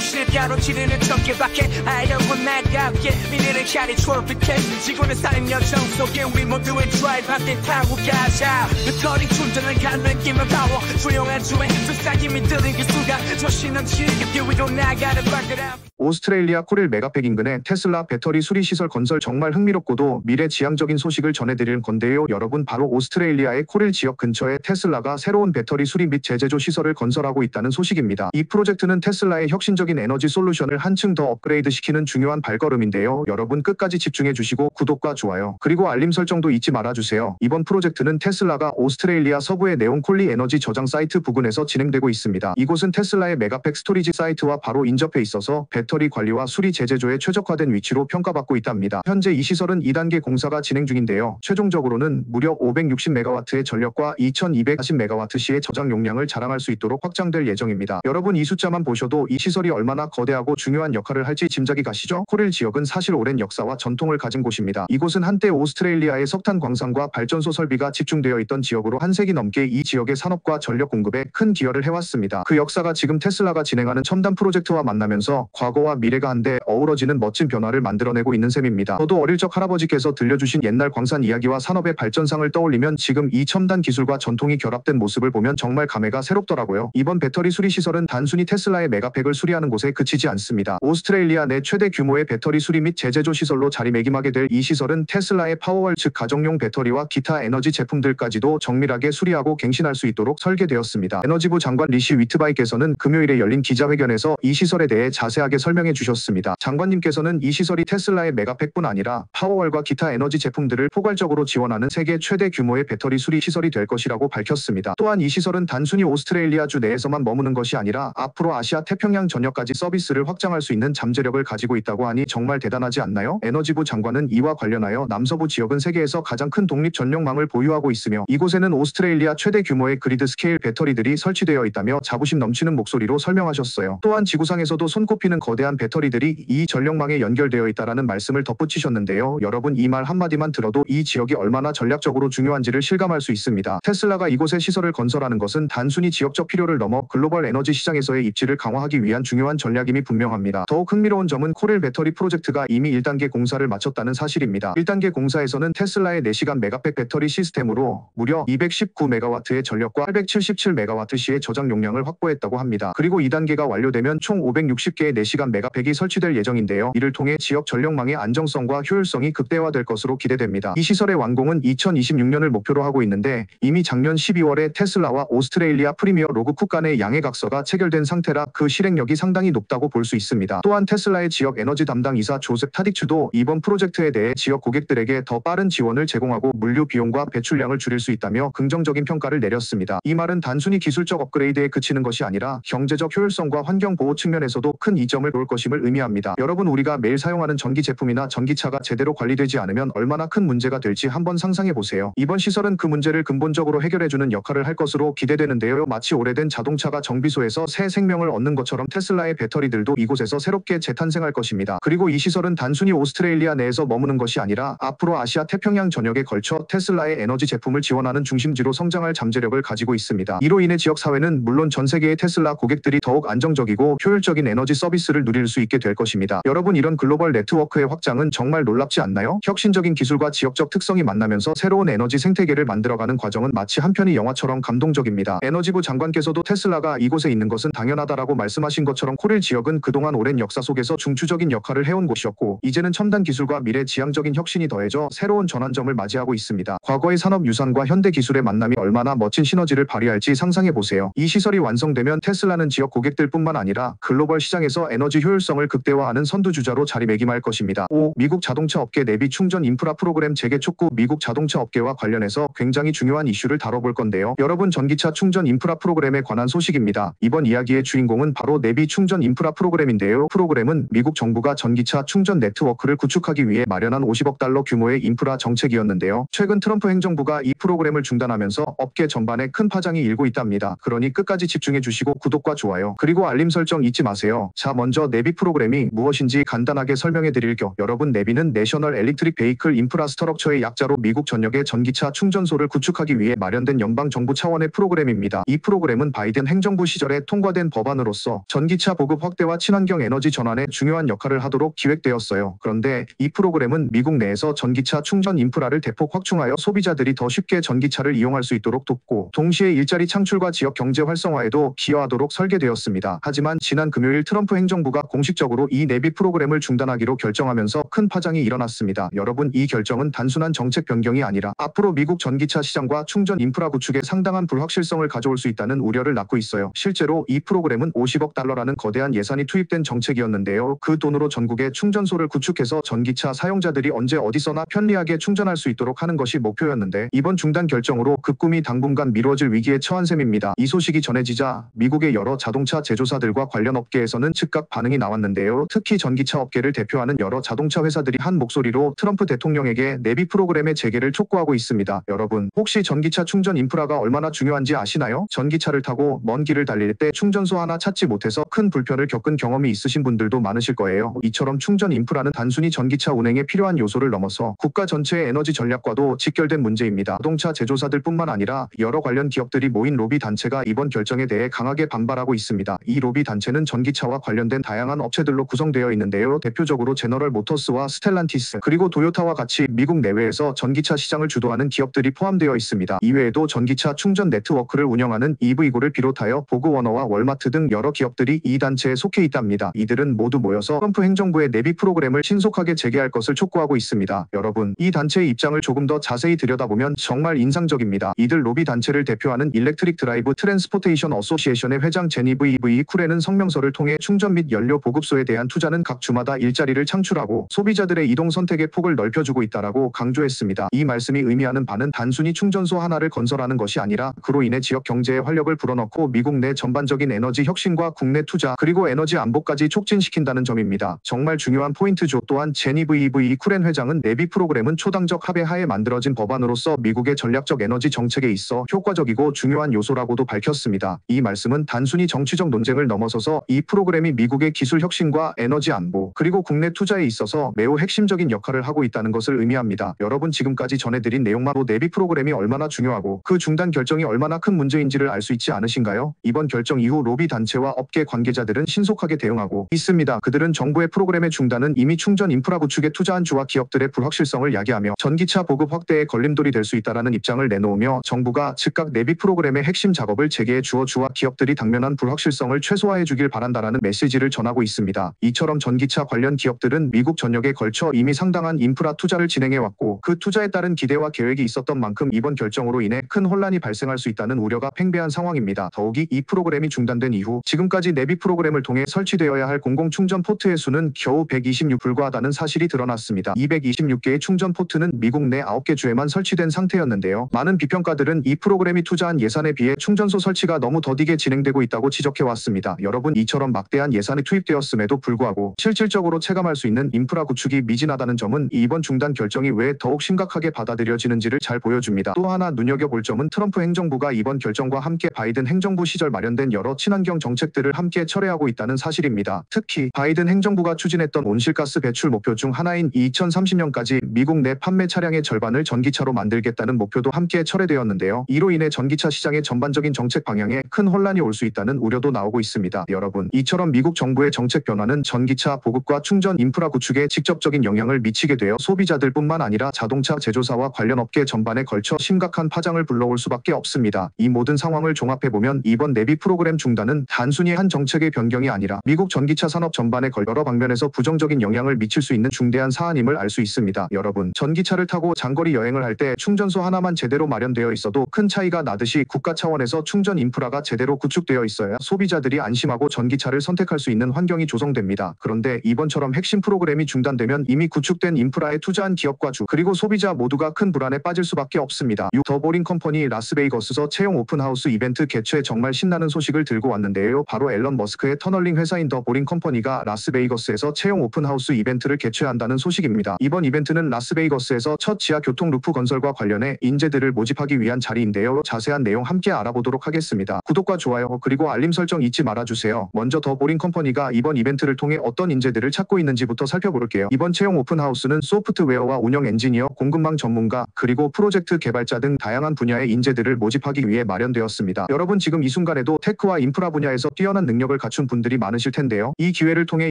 정신을 가로지르는 전개밖에 아이러운 날가게 미래는 향해 트로피켓 지구는 쌓인 여정 속에 우리 모두의 드라이브 함께 타고 가자 뮤터링 충전을 가는 김을 파워 조용한 주에 속삭임이 들린 그 순간 정신 넘치게 길 위로 나가는 발걸음. 오스트레일리아 코릴 메가팩 인근의 테슬라 배터리 수리 시설 건설 정말 흥미롭고도 미래지향적인 소식을 전해드릴 건데요. 여러분, 바로 오스트레일리아의 코릴 지역 근처에 테슬라가 새로운 배터리 수리 및 재제조 시설을 건설하고 있다는 소식입니다. 이 프로젝트는 테슬라의 혁신적인 에너지 솔루션을 한층 더 업그레이드 시키는 중요한 발걸음인데요. 여러분 끝까지 집중해 주시고 구독과 좋아요 그리고 알림 설정도 잊지 말아주세요. 이번 프로젝트는 테슬라가 오스트레일리아 서부의 네온 콜리 에너지 저장 사이트 부근에서 진행되고 있습니다. 이곳은 테슬라의 메가팩 스토리지 사이트와 바로 인접해 있어서 배터리 관리와 수리 재제조에 최적화된 위치로 평가받고 있답니다. 현재 이 시설은 2단계 공사가 진행 중인데요. 최종적으로는 무려 560메가와트의 전력과 2240메가와트 시의 저장 용량을 자랑할 수 있도록 확장될 예정입니다. 여러분, 이 숫자만 보셔도 이 시설이 얼마나 거대하고 중요한 역할을 할지 짐작이 가시죠? 코릴 지역은 사실 오랜 역사와 전통을 가진 곳입니다. 이곳은 한때 오스트레일리아의 석탄 광산과 발전소 설비가 집중되어 있던 지역으로 한 세기 넘게 이 지역의 산업과 전력 공급에 큰 기여를 해왔습니다. 그 역사가 지금 테슬라가 진행하는 첨단 프로젝트와 만나면서 과거와 미래가 한데 어우러지는 멋진 변화를 만들어내고 있는 셈입니다. 저도 어릴 적 할아버지께서 들려주신 옛날 광산 이야기와 산업의 발전상을 떠올리면 지금 이 첨단 기술과 전통이 결합된 모습을 보면 정말 감회가 새롭더라고요. 이번 배터리 수리 시설은 단순히 테슬라의 메가팩을 수리하는 곳에 그치지 않습니다. 오스트레일리아 내 최대 규모의 배터리 수리 및 재제조 시설로 자리매김하게 될 이 시설은 테슬라의 파워월 즉 가정용 배터리와 기타 에너지 제품들까지도 정밀하게 수리하고 갱신할 수 있도록 설계되었습니다. 에너지부 장관 리시 위트바이께서는 금요일에 열린 기자회견에서 이 시설에 대해 자세하게 설명해 주셨습니다. 장관님께서는 이 시설이 테슬라의 메가팩뿐 아니라 파워월과 기타 에너지 제품들을 포괄적으로 지원하는 세계 최대 규모의 배터리 수리 시설이 될 것이라고 밝혔습니다. 또한 이 시설은 단순히 오스트레일리아주 내에서만 머무는 것이 아니라 앞으로 아시아 태평양 전역까지 서비스를 확장할 수 있는 잠재력을 가지고 있다고 하니 정말 대단하지 않나요? 에너지부 장관은 이와 관련하여 남서부 지역은 세계에서 가장 큰 독립 전력망을 보유하고 있으며 이곳에는 오스트레일리아 최대 규모의 그리드 스케일 배터리들이 설치되어 있다며 자부심 넘치는 목소리로 설명하셨어요. 또한 지구상에서도 손꼽히는 거대한 배터리들이 이 전력망에 연결되어 있다라는 말씀을 덧붙이셨는데요. 여러분, 이 말 한마디만 들어도 이 지역이 얼마나 전략적으로 중요한지를 실감할 수 있습니다. 테슬라가 이곳에 시설을 건설하는 것은 단순히 지역적 필요를 넘어 글로벌 에너지 시장에서의 입지를 강화하기 위한 중요한 전략임이 분명합니다. 더욱 흥미로운 점은 코릴 배터리 프로젝트가 이미 1단계 공사를 마쳤다는 사실입니다. 1단계 공사에서는 테슬라의 4시간 메가팩 배터리 시스템으로 무려 219메가와트의 전력과 877메가와트시의 저장 용량을 확보했다고 합니다. 그리고 2단계가 완료되면 총 560개의 4시간 메가팩이 설치될 예정인데요. 이를 통해 지역 전력망의 안정성과 효율성이 극대화될 것으로 기대됩니다. 이 시설의 완공은 2026년을 목표로 하고 있는데 이미 작년 12월에 테슬라와 오스트레일리아 프리미어 로그 쿡 간의 양해각서가 체결된 상태라 그 실행력이 상당히 높다고 볼 수 있습니다. 또한 테슬라의 지역 에너지 담당 이사 조셉 타딕츠도 이번 프로젝트에 대해 지역 고객들에게 더 빠른 지원을 제공하고 물류 비용과 배출량을 줄일 수 있다며 긍정적인 평가를 내렸습니다. 이 말은 단순히 기술적 업그레이드에 그치는 것이 아니라 경제적 효율성과 환경 보호 측면에서도 큰 이점을 볼 것임을 의미합니다. 여러분, 우리가 매일 사용하는 전기 제품이나 전기차가 제대로 관리되지 않으면 얼마나 큰 문제가 될지 한번 상상해 보세요. 이번 시설은 그 문제를 근본적으로 해결해주는 역할을 할 것으로 기대되는데요. 마치 오래된 자동차가 정비소에서 새 생명을 얻는 것처럼 테슬라의 배터리들도 이곳에서 새롭게 재탄생할 것입니다. 그리고 이 시설은 단순히 오스트레일리아 내에서 머무는 것이 아니라 앞으로 아시아 태평양 전역에 걸쳐 테슬라의 에너지 제품을 지원하는 중심지로 성장할 잠재력을 가지고 있습니다. 이로 인해 지역 사회는 물론 전 세계의 테슬라 고객들이 더욱 안정적이고 효율적인 에너지 서비스를 누릴 수 있게 될 것입니다. 여러분, 이런 글로벌 네트워크의 확장은 정말 놀랍지 않나요? 혁신적인 기술과 지역적 특성이 만나면서 새로운 에너지 생태계를 만들어가는 과정은 마치 한편의 영화처럼 감동적입니다. 에너지부 장관께서도 테슬라가 이곳에 있는 것은 당연하다라고 말씀하신 것처럼 코릴 지역은 그동안 오랜 역사 속에서 중추적인 역할을 해온 곳이었고 이제는 첨단 기술과 미래 지향적인 혁신이 더해져 새로운 전환점을 맞이하고 있습니다. 과거의 산업 유산과 현대 기술의 만남이 얼마나 멋진 시너지를 발휘할지 상상해 보세요. 이 시설이 완성되면 테슬라는 지역 고객들뿐만 아니라 글로벌 시장에서 에너지 효율성을 극대화하는 선두주자로 자리매김할 것입니다. 5. 미국 자동차 업계 내비 충전 인프라 프로그램 재개 촉구. 미국 자동차 업계와 관련해서 굉장히 중요한 이슈를 다뤄볼 건데요. 여러분, 전기차 충전 인프라 프로그램에 관한 소식입니다. 이번 이야기의 주인공은 바로 내비 충전 인프라 프로그램인데요. 프로그램은 미국 정부가 전기차 충전 네트워크를 구축하기 위해 마련한 50억 달러 규모의 인프라 정책이었는데요. 최근 트럼프 행정부가 이 프로그램을 중단하면서 업계 전반에 큰 파장이 일고 있답니다. 그러니 끝까지 집중해 주시고 구독과 좋아요 그리고 알림 설정 잊지 마세요. 자, 먼저 먼저 내비 프로그램이 무엇인지 간단하게 설명해 드릴게요. 여러분, 내비는 내셔널 엘렉트릭 베이클 인프라스트럭처의 약자로 미국 전역의 전기차 충전소를 구축하기 위해 마련된 연방정부 차원의 프로그램입니다. 이 프로그램은 바이든 행정부 시절에 통과된 법안으로서 전기차 보급 확대와 친환경 에너지 전환에 중요한 역할을 하도록 기획되었어요. 그런데 이 프로그램은 미국 내에서 전기차 충전 인프라를 대폭 확충하여 소비자들이 더 쉽게 전기차를 이용할 수 있도록 돕고, 동시에 일자리 창출과 지역 경제 활성화에도 기여하도록 설계되었습니다. 하지만 지난 금요일 트럼프 행정부가 공식적으로 이 내비 프로그램을 중단하기로 결정하면서 큰 파장이 일어났습니다. 여러분, 이 결정은 단순한 정책 변경이 아니라 앞으로 미국 전기차 시장과 충전 인프라 구축에 상당한 불확실성을 가져올 수 있다는 우려를 낳고 있어요. 실제로 이 프로그램은 50억 달러라는 거대한 예산이 투입된 정책이었는데요. 그 돈으로 전국에 충전소를 구축해서 전기차 사용자들이 언제 어디서나 편리하게 충전할 수 있도록 하는 것이 목표였는데, 이번 중단 결정으로 그 꿈이 당분간 미뤄질 위기에 처한 셈입니다. 이 소식이 전해지자 미국의 여러 자동차 제조사들과 관련 업계에서는 즉각 반응이 나왔는데요. 특히 전기차 업계를 대표하는 여러 자동차 회사들이 한 목소리로 트럼프 대통령에게 내비 프로그램의 재개를 촉구하고 있습니다. 여러분, 혹시 전기차 충전 인프라가 얼마나 중요한지 아시나요? 전기차를 타고 먼 길을 달릴 때 충전소 하나 찾지 못해서 큰 불편을 겪은 경험이 있으신 분들도 많으실 거예요. 이처럼 충전 인프라는 단순히 전기차 운행에 필요한 요소를 넘어서 국가 전체의 에너지 전략과도 직결된 문제입니다. 자동차 제조사들뿐만 아니라 여러 관련 기업들이 모인 로비 단체가 이번 결정에 대해 강하게 반발하고 있습니다. 이 로비 단체는 전기차와 관련된 다양한 업체들로 구성되어 있는데요. 대표적으로 제너럴 모터스와 스텔란티스, 그리고 도요타와 같이 미국 내외에서 전기차 시장을 주도하는 기업들이 포함되어 있습니다. 이외에도 전기차 충전 네트워크를 운영하는 EV고를 비롯하여 보그워너와 월마트 등 여러 기업들이 이 단체에 속해 있답니다. 이들은 모두 모여서 트럼프 행정부의 내비 프로그램을 신속하게 재개할 것을 촉구하고 있습니다. 여러분, 이 단체의 입장을 조금 더 자세히 들여다보면 정말 인상적입니다. 이들 로비 단체를 대표하는 일렉트릭 드라이브 트랜스포테이션 어소시에이션의 회장 제니브 이브 쿨에는 성명서를 통해 충전 및 연료 보급소에 대한 투자는 각 주마다 일자리를 창출하고 소비자들의 이동 선택의 폭을 넓혀주고 있다라고 강조했습니다. 이 말씀이 의미하는 바는 단순히 충전소 하나를 건설하는 것이 아니라 그로 인해 지역 경제에 활력을 불어넣고 미국 내 전반적인 에너지 혁신과 국내 투자, 그리고 에너지 안보까지 촉진시킨다는 점입니다. 정말 중요한 포인트죠. 또한 제니브 이브 쿨엔 회장은 내비 프로그램은 초당적 합의 하에 만들어진 법안으로서 미국의 전략적 에너지 정책에 있어 효과적이고 중요한 요소라고도 밝혔습니다. 이 말씀은 단순히 정치적 논쟁을 넘어서서 이 프로그램이 미국의 기술 혁신과 에너지 안보, 그리고 국내 투자에 있어서 매우 핵심적인 역할을 하고 있다는 것을 의미합니다. 여러분, 지금까지 전해드린 내용만으로 내비 프로그램이 얼마나 중요하고 그 중단 결정이 얼마나 큰 문제인지를 알 수 있지 않으신가요? 이번 결정 이후 로비 단체와 업계 관계자들은 신속하게 대응하고 있습니다. 그들은 정부의 프로그램의 중단은 이미 충전 인프라 구축에 투자한 주와 기업들의 불확실성을 야기하며 전기차 보급 확대에 걸림돌이 될 수 있다는 입장을 내놓으며, 정부가 즉각 내비 프로그램의 핵심 작업을 재개해 주어 주와 기업들이 당면한 불확실성을 최소화해 주길 바란다라는 메시지를 전하고 있습니다. 이처럼 전기차 관련 기업들은 미국 전역에 걸쳐 이미 상당한 인프라 투자를 진행해왔고, 그 투자에 따른 기대와 계획이 있었던 만큼 이번 결정으로 인해 큰 혼란이 발생할 수 있다는 우려가 팽배한 상황입니다. 더욱이 이 프로그램이 중단된 이후 지금까지 내비 프로그램을 통해 설치되어야 할 공공 충전 포트의 수는 겨우 126 불과하다는 사실이 드러났습니다. 226개의 충전 포트는 미국 내 9개 주에만 설치된 상태였는데요. 많은 비평가들은 이 프로그램이 투자한 예산에 비해 충전소 설치가 너무 더디게 진행되고 있다고 지적해왔습니다. 여러분, 이처럼 막대한 예산이 투입되었음에도 불구하고 실질적으로 체감할 수 있는 인프라 구축이 미진하다는 점은 이번 중단 결정이 왜 더욱 심각하게 받아들여지는지를 잘 보여줍니다. 또 하나 눈여겨볼 점은 트럼프 행정부가 이번 결정과 함께 바이든 행정부 시절 마련된 여러 친환경 정책들을 함께 철회하고 있다는 사실입니다. 특히 바이든 행정부가 추진했던 온실가스 배출 목표 중 하나인 2030년까지 미국 내 판매 차량의 절반을 전기차로 만들겠다는 목표도 함께 철회되었는데요. 이로 인해 전기차 시장의 전반적인 정책 방향에 큰 혼란이 올 수 있다는 우려도 나오고 있습니다. 여러분, 이처럼 미국 정부의 정책 변화는 전기차 보급과 충전 인프라 구축에 직접적인 영향을 미치게 되어 소비자들뿐만 아니라 자동차 제조사와 관련 업계 전반에 걸쳐 심각한 파장을 불러올 수밖에 없습니다. 이 모든 상황을 종합해보면 이번 내비 프로그램 중단은 단순히 한 정책의 변경이 아니라 미국 전기차 산업 전반에 걸쳐 여러 방면에서 부정적인 영향을 미칠 수 있는 중대한 사안임을 알 수 있습니다. 여러분, 전기차를 타고 장거리 여행을 할 때 충전소 하나만 제대로 마련되어 있어도 큰 차이가 나듯이 국가 차원에서 충전 인프라가 제대로 구축되어 있어야 소비자들이 안심하고 전기차를 선택할 수 있는 환경이 조성됩니다. 그런데 이번처럼 핵심 프로그램이 중단되면 이미 구축된 인프라에 투자한 기업과 주, 그리고 소비자 모두가 큰 불안에 빠질 수밖에 없습니다. 더 보링 컴퍼니 라스베이거스에서 채용 오픈하우스 이벤트 개최 정말 신나는 소식을 들고 왔는데요. 바로 앨런 머스크의 터널링 회사인 더 보링 컴퍼니가 라스베이거스에서 채용 오픈하우스 이벤트를 개최한다는 소식입니다. 이번 이벤트는 라스베이거스에서 첫 지하 교통 루프 건설과 관련해 인재들을 모집하기 위한 자리인데요. 자세한 내용 함께 알아보도록 하겠습니다. 구독과 좋아요, 그리고 알림 설정 잊지 말아주세요. 먼저 더 보링 컴퍼니가 컴퍼니가 이번 이벤트를 통해 어떤 인재들을 찾고 있는지부터 살펴볼게요. 이번 채용 오픈하우스는 소프트웨어와 운영 엔지니어, 공급망 전문가, 그리고 프로젝트 개발자 등 다양한 분야의 인재들을 모집하기 위해 마련되었습니다. 여러분 지금 이 순간에도 테크와 인프라 분야에서 뛰어난 능력을 갖춘 분들이 많으실 텐데요. 이 기회를 통해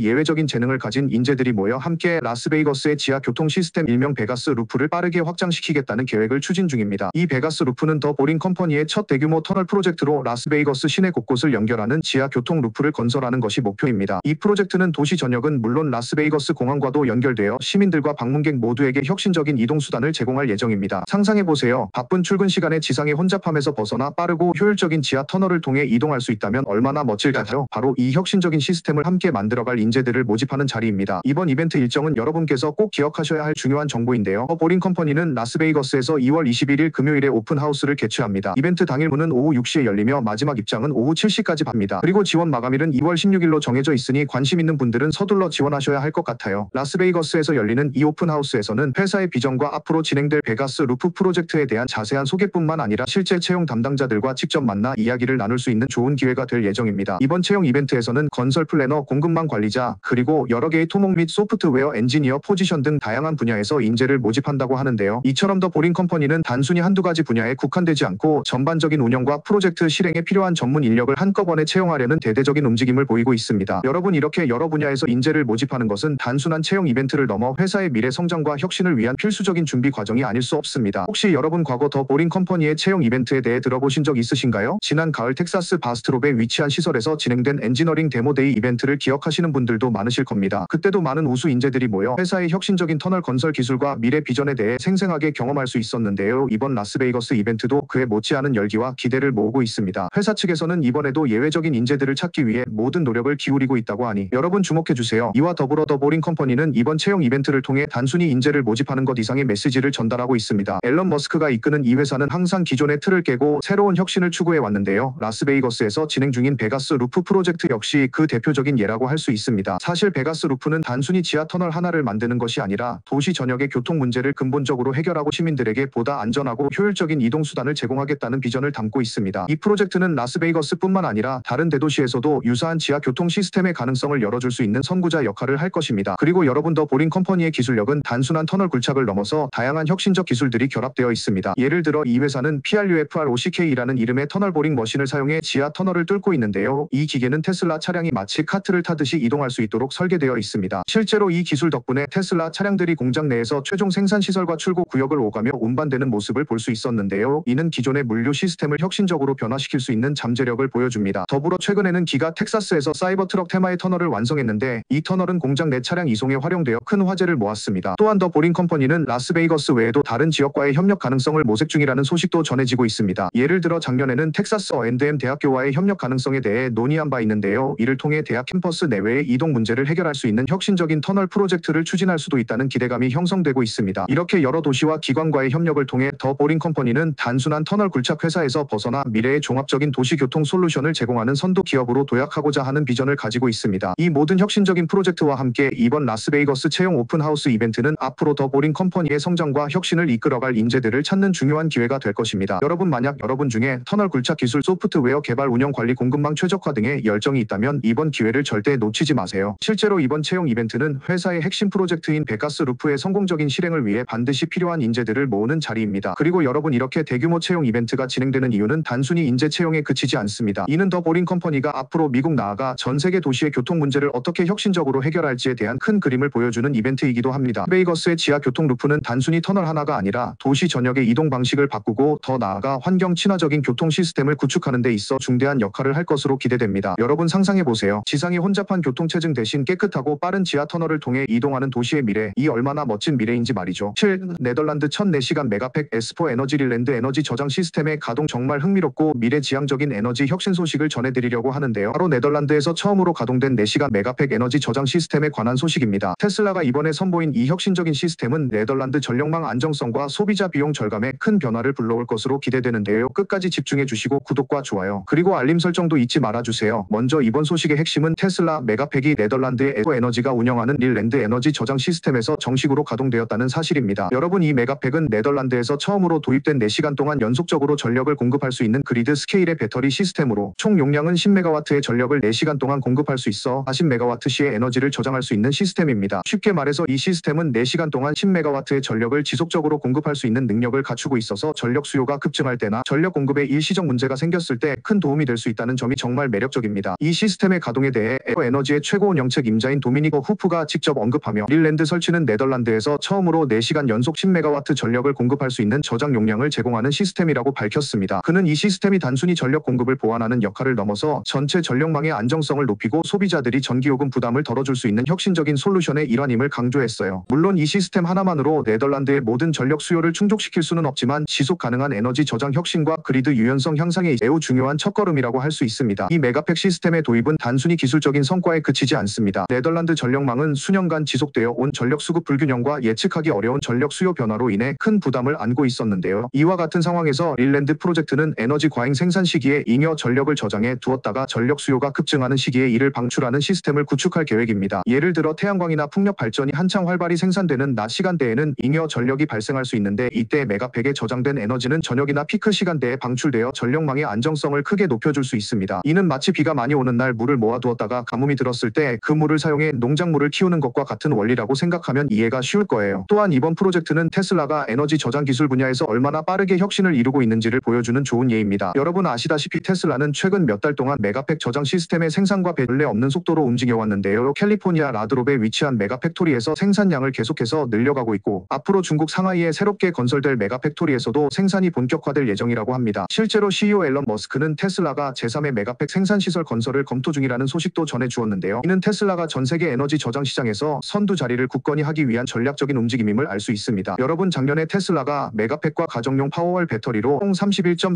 예외적인 재능을 가진 인재들이 모여 함께 라스베이거스의 지하 교통 시스템 일명 베가스 루프를 빠르게 확장시키겠다는 계획을 추진 중입니다. 이 베가스 루프는 더 보링 컴퍼니의 첫 대규모 터널 프로젝트로 라스베이거스 시내 곳곳을 연결하는 지하 교통 루프를 건설하는 것이 목표입니다. 이 프로젝트는 도시 전역은 물론 라스베이거스 공항과도 연결되어 시민들과 방문객 모두에게 혁신적인 이동 수단을 제공할 예정입니다. 상상해보세요. 바쁜 출근 시간에 지상의 혼잡함에서 벗어나 빠르고 효율적인 지하 터널을 통해 이동할 수 있다면 얼마나 멋질까요? 바로 이 혁신적인 시스템을 함께 만들어갈 인재들을 모집하는 자리입니다. 이번 이벤트 일정은 여러분께서 꼭 기억하셔야 할 중요한 정보인데요. 더 보링 컴퍼니는 라스베이거스에서 2월 21일 금요일에 오픈하우스를 개최합니다. 이벤트 당일 문은 오후 6시에 열리며 마지막 입장은 오후 7시까지 합니다. 그리고 지원 마감일은 2월 16일로 정해져 있으니 관심 있는 분들은 서둘러 지원하셔야 할 것 같아요. 라스베이거스에서 열리는 이 오픈하우스에서는 회사의 비전과 앞으로 진행될 베가스 루프 프로젝트에 대한 자세한 소개뿐만 아니라 실제 채용 담당자들과 직접 만나 이야기를 나눌 수 있는 좋은 기회가 될 예정입니다. 이번 채용 이벤트에서는 건설 플래너, 공급망 관리자, 그리고 여러 개의 토목 및 소프트웨어 엔지니어 포지션 등 다양한 분야에서 인재를 모집한다고 하는데요. 이처럼 더 보링 컴퍼니는 단순히 한두 가지 분야에 국한되지 않고 전반적인 운영과 프로젝트 실행에 필요한 전문 인력을 한꺼번에 채용하려는 대대적인 움직임을 보이고 있습니다. 여러분 이렇게 여러 분야에서 인재를 모집하는 것은 단순한 채용 이벤트를 넘어 회사의 미래 성장과 혁신을 위한 필수적인 준비 과정이 아닐 수 없습니다. 혹시 여러분 과거 더 보링 컴퍼니의 채용 이벤트에 대해 들어보신 적 있으신가요? 지난 가을 텍사스 바스트롭에 위치한 시설에서 진행된 엔지너링 데모데이 이벤트를 기억하시는 분들도 많으실 겁니다. 그때도 많은 우수 인재들이 모여 회사의 혁신적인 터널 건설 기술과 미래 비전에 대해 생생하게 경험할 수 있었는데요. 이번 라스베이거스 이벤트도 그에 못지않은 열기와 기대를 모으고 있습니다. 회사 측에서는 이번에도 예외적인 인재들을 찾기 위해 모든 노력을 기울이고 있다고 하니 여러분 주목해주세요. 이와 더불어 더 보링 컴퍼니는 이번 채용 이벤트를 통해 단순히 인재를 모집하는 것 이상의 메시지를 전달하고 있습니다. 앨런 머스크가 이끄는 이 회사는 항상 기존의 틀을 깨고 새로운 혁신을 추구해 왔는데요. 라스베이거스에서 진행 중인 베가스 루프 프로젝트 역시 그 대표적인 예라고 할 수 있습니다. 사실 베가스 루프는 단순히 지하 터널 하나를 만드는 것이 아니라 도시 전역의 교통 문제를 근본적으로 해결하고 시민들에게 보다 안전하고 효율적인 이동 수단을 제공하겠다는 비전을 담고 있습니다. 이 프로젝트는 라스베이거스뿐만 아니라 다른 대도시에서도 유사한 지하 교통 시스템의 가능성을 열어줄 수 있는 선구자 역할을 할 것입니다. 그리고 여러분 더 보링 컴퍼니의 기술력은 단순한 터널 굴착을 넘어서 다양한 혁신적 기술들이 결합되어 있습니다. 예를 들어 이 회사는 PRUFROCK이라는 이름의 터널 보링 머신을 사용해 지하 터널을 뚫고 있는데요. 이 기계는 테슬라 차량이 마치 카트를 타듯이 이동할 수 있도록 설계되어 있습니다. 실제로 이 기술 덕분에 테슬라 차량들이 공장 내에서 최종 생산 시설과 출고 구역을 오가며 운반되는 모습을 볼 수 있었는데요. 이는 기존의 물류 시스템을 혁신적으로 변화시킬 수 있는 잠재력을 보여줍니다. 더불어 최근에는 기가 텍사스에서 사이버 트럭 테마의 터널을 완성했는데 이 터널은 공장 내 차량 이송에 활용되어 큰 화제를 모았습니다. 또한 더 보링 컴퍼니는 라스베이거스 외에도 다른 지역과의 협력 가능성을 모색 중이라는 소식도 전해지고 있습니다. 예를 들어 작년에는 텍사스 A&M 대학교와의 협력 가능성에 대해 논의한 바 있는데요. 이를 통해 대학 캠퍼스 내외의 이동 문제를 해결할 수 있는 혁신적인 터널 프로젝트를 추진할 수도 있다는 기대감이 형성되고 있습니다. 이렇게 여러 도시와 기관과의 협력을 통해 더 보링 컴퍼니는 단순한 터널 굴착 회사에서 벗어나 미래의 종합적인 도시 교통 솔루션을 제공하는 선도 기업으로 도약하고자 하는 비전을 가지고 있습니다. 이 모든 혁신적인 프로젝트와 함께 이번 라스베이거스 채용 오픈하우스 이벤트는 앞으로 더 보링 컴퍼니의 성장과 혁신을 이끌어갈 인재들을 찾는 중요한 기회가 될 것입니다. 여러분 만약 여러분 중에 터널 굴착 기술, 소프트웨어 개발, 운영 관리, 공급망 최적화 등에 열정이 있다면 이번 기회를 절대 놓치지 마세요. 실제로 이번 채용 이벤트는 회사의 핵심 프로젝트인 베가스 루프의 성공적인 실행을 위해 반드시 필요한 인재들을 모으는 자리입니다. 그리고 여러분 이렇게 대규모 채용 이벤트가 진행되는 이유는 단순히 인재 채용에 그치지 않습니다. 이는 더 보링 컴퍼니가 앞으로 미국 나아가 전 세계 도시의 교통 문제를 어떻게 혁신적으로 해결할지에 대한 큰 그림을 보여주는 이벤트이기도 합니다. 베이거스의 지하 교통 루프는 단순히 터널 하나가 아니라 도시 전역의 이동 방식을 바꾸고 더 나아가 환경 친화적인 교통 시스템을 구축하는 데 있어 중대한 역할을 할 것으로 기대됩니다. 여러분 상상해보세요. 지상의 혼잡한 교통체증 대신 깨끗하고 빠른 지하 터널을 통해 이동하는 도시의 미래, 이 얼마나 멋진 미래인지 말이죠. 7. 네덜란드 1004시간 메가팩 S4 에너지 릴랜드 에너지 저장 시스템의 가동 정말 흥미롭고 미래지향적인 에너지 혁신 소식을 전해드리려고 하는데요. 바로 네덜란드에서 처음으로 가동된 4시간 메가팩 에너지 저장 시스템에 관한 소식입니다. 테슬라가 이번에 선보인 이 혁신적인 시스템은 네덜란드 전력망 안정성과 소비자 비용 절감에 큰 변화를 불러올 것으로 기대되는데요. 끝까지 집중해 주시고 구독과 좋아요 그리고 알림 설정도 잊지 말아주세요. 먼저 이번 소식의 핵심은 테슬라 메가팩이 네덜란드의 S4 에너지가 운영하는 릴랜드 에너지 저장 시스템에서 정식으로 가동되었다는 사실입니다. 여러분 이 메가팩은 네덜란드에서 처음으로 도입된 4시간 동안 연속적으로 전력을 공급할 수 있는 그리드 스케일의 배터리 시스템으로 총 용량은 10메가와트의 전력을 4시간 동안 동안 공급할 수 있어 40메가와트시의 에너지를 저장할 수 있는 시스템입니다. 쉽게 말해서 이 시스템은 4시간 동안 10메가와트의 전력을 지속적으로 공급할 수 있는 능력을 갖추고 있어서 전력 수요가 급증할 때나 전력 공급에 일시적 문제가 생겼을 때 큰 도움이 될 수 있다는 점이 정말 매력적입니다. 이 시스템의 가동에 대해 에너지의 최고 운영책 임자인 도미니거 후프가 직접 언급하며 릴랜드 설치는 네덜란드에서 처음으로 4시간 연속 10메가와트 전력을 공급할 수 있는 저장 용량을 제공하는 시스템이라고 밝혔습니다. 그는 이 시스템이 단순히 전력 공급을 보완하는 역할을 넘어서 전체 전력망의 안정성을 높이고 소비자들이 전기요금 부담을 덜어줄 수 있는 혁신적인 솔루션의 일환임을 강조했어요. 물론 이 시스템 하나만으로 네덜란드의 모든 전력 수요를 충족시킬 수는 없지만 지속 가능한 에너지 저장 혁신과 그리드 유연성 향상에 매우 중요한 첫걸음이라고 할 수 있습니다. 이 메가팩 시스템의 도입은 단순히 기술적인 성과에 그치지 않습니다. 네덜란드 전력망은 수년간 지속되어 온 전력 수급 불균형과 예측하기 어려운 전력 수요 변화로 인해 큰 부담을 안고 있었는데요. 이와 같은 상황에서 릴랜드 프로젝트는 에너지 과잉 생산 시기에 잉여 전력을 저장해 두었다가 전력 수요가 급증하는 시기에 이를 방출하는 시스템을 구축할 계획입니다. 예를 들어 태양광이나 풍력 발전이 한창 활발히 생산되는 낮 시간대에는 잉여 전력이 발생할 수 있는데 이때 메가팩에 저장된 에너지는 저녁이나 피크 시간대에 방출되어 전력망의 안정성을 크게 높여줄 수 있습니다. 이는 마치 비가 많이 오는 날 물을 모아두었다가 가뭄이 들었을 때 그 물을 사용해 농작물을 키우는 것과 같은 원리라고 생각하면 이해가 쉬울 거예요. 또한 이번 프로젝트는 테슬라가 에너지 저장 기술 분야에서 얼마나 빠르게 혁신을 이루고 있는지를 보여주는 좋은 예입니다. 여러분 아시다시피 테슬라는 최근 몇 달 동안 메가팩 저장 시스템의 생산과 배율에 없는 속도로 움직여왔는데요. 캘리포니아 라드롭에 위치한 메가팩토리에서 생산량을 계속해서 늘려가고 있고 앞으로 중국 상하이에 새롭게 건설될 메가팩토리에서도 생산이 본격화될 예정이라고 합니다. 실제로 CEO 앨런 머스크는 테슬라가 제3의 메가팩 생산시설 건설을 검토 중이라는 소식도 전해주었는데요. 이는 테슬라가 전 세계 에너지 저장 시장에서 선두 자리를 굳건히 하기 위한 전략적인 움직임임을 알 수 있습니다. 여러분 작년에 테슬라가 메가팩과 가정용 파워월 배터리로 총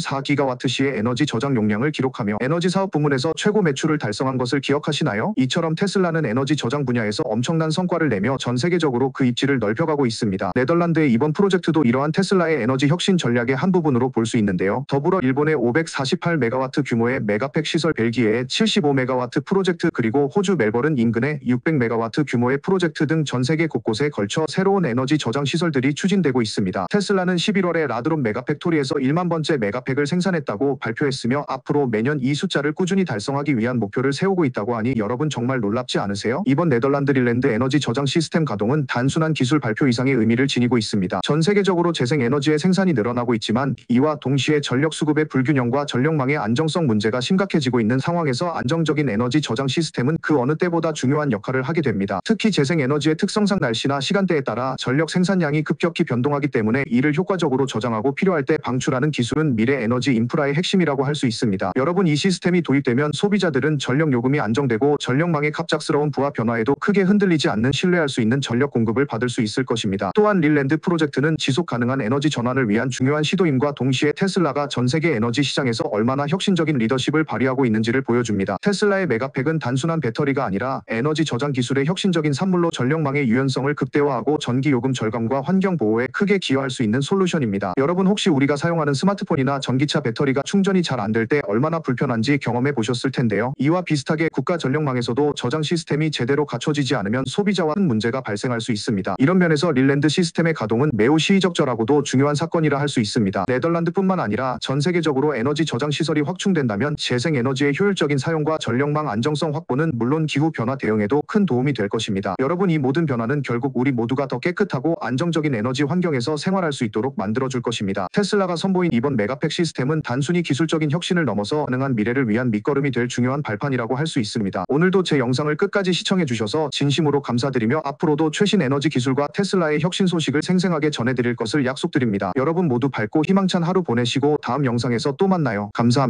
31.4기가와트시의 에너지 저장 용량을 기록하며 에너지 사업 부문에서 최고 매출을 달성한 것을 기억하시나요? 이처럼 테슬라는 에너지 저장 분야에서 엄청난 성과를 내며 전 세계적으로 그 입지를 넓혀가고 있습니다. 네덜란드의 이번 프로젝트도 이러한 테슬라의 에너지 혁신 전략의 한 부분으로 볼 수 있는데요. 더불어 일본의 548메가와트 규모의 메가팩 시설 벨기에의 75메가와트 프로젝트 그리고 호주 멜버른 인근의 600메가와트 규모의 프로젝트 등 전 세계 곳곳에 걸쳐 새로운 에너지 저장 시설들이 추진되고 있습니다. 테슬라는 11월에 라드롭 메가팩토리에서 1만 번째 메가팩을 생산했다고 발표했으며 앞으로 매년 이 숫자를 꾸준히 달성하기 위한 목표를 세우고 있다고 하니 여러분 정말 놀랍지 않으세요? 이번 네덜란드 릴랜드 에너지 저장 시스템 가동은 단순한 기술 발표 이상의 의미를 지니고 있습니다. 전 세계적으로 재생 에너지의 생산이 늘어나고 있지만 이와 동시에 전력 수급의 불균형과 전력망의 안정성 문제가 심각해지고 있는 상황에서 안정적인 에너지 저장 시스템은 그 어느 때보다 중요한 역할을 하게 됩니다. 특히 재생 에너지의 특성상 날씨나 시간대에 따라 전력 생산량이 급격히 변동하기 때문에 이를 효과적으로 저장하고 필요할 때 방출하는 기술은 미래 에너지 인프라의 핵심이라고 할 수 있습니다. 여러분 이 시스템이 도입되면 소비자들은 전력 요금이 안정되고 전력망의 갑작스러운 부하 변화에도 크게 흔들리지 않는 신뢰할 수 있는 전력 공급을 받을 수 있을 것입니다. 또한 릴랜드 프로젝트는 지속 가능한 에너지 전환을 위한 중요한 시도임과 동시에 테슬라가 전 세계 에너지 시장에서 얼마나 혁신적인 리더십을 발휘하고 있는지를 보여줍니다. 테슬라의 메가팩은 단순한 배터리가 아니라 에너지 저장 기술의 혁신적인 산물로 전력망의 유연성을 극대화하고 전기 요금 절감과 환경 보호에 크게 기여할 수 있는 솔루션입니다. 여러분 혹시 우리가 사용하는 스마트폰이나 전기차 배터리가 충전이 잘 안 될 때 얼마나 불편한지 경험해 보셨을 텐데요. 이와 비슷하게 국가 전력망에서도 저장 시스템이 제대로 갖춰지지 않으면 소비자와 큰 문제가 발생할 수 있습니다. 이런 면에서 릴랜드 시스템의 가동은 매우 시의적절하고도 중요한 사건이라 할 수 있습니다. 네덜란드뿐만 아니라 전 세계적으로 에너지 저장 시설이 확충된다면 재생 에너지의 효율적인 사용과 전력망 안정성 확보는 물론 기후 변화 대응에도 큰 도움이 될 것입니다. 여러분 이 모든 변화는 결국 우리 모두가 더 깨끗하고 안정적인 에너지 환경에서 생활할 수 있도록 만들어줄 것입니다. 테슬라가 선보인 이번 메가팩 시스템은 단순히 기술적인 혁신을 넘어서 가능한 미래를 위한 밑거름이 될 중요한 발판이라고 할 수 있습니다. 오늘도 제 영상을 끝까지 시청해 주셔서 진심으로 감사드리며 앞으로도 최신 에너지 기술과 테슬라의 혁신 소식을 생생하게 전해드릴 것을 약속드립니다. 여러분 모두 밝고 희망찬 하루 보내시고 다음 영상에서 또 만나요. 감사합니다.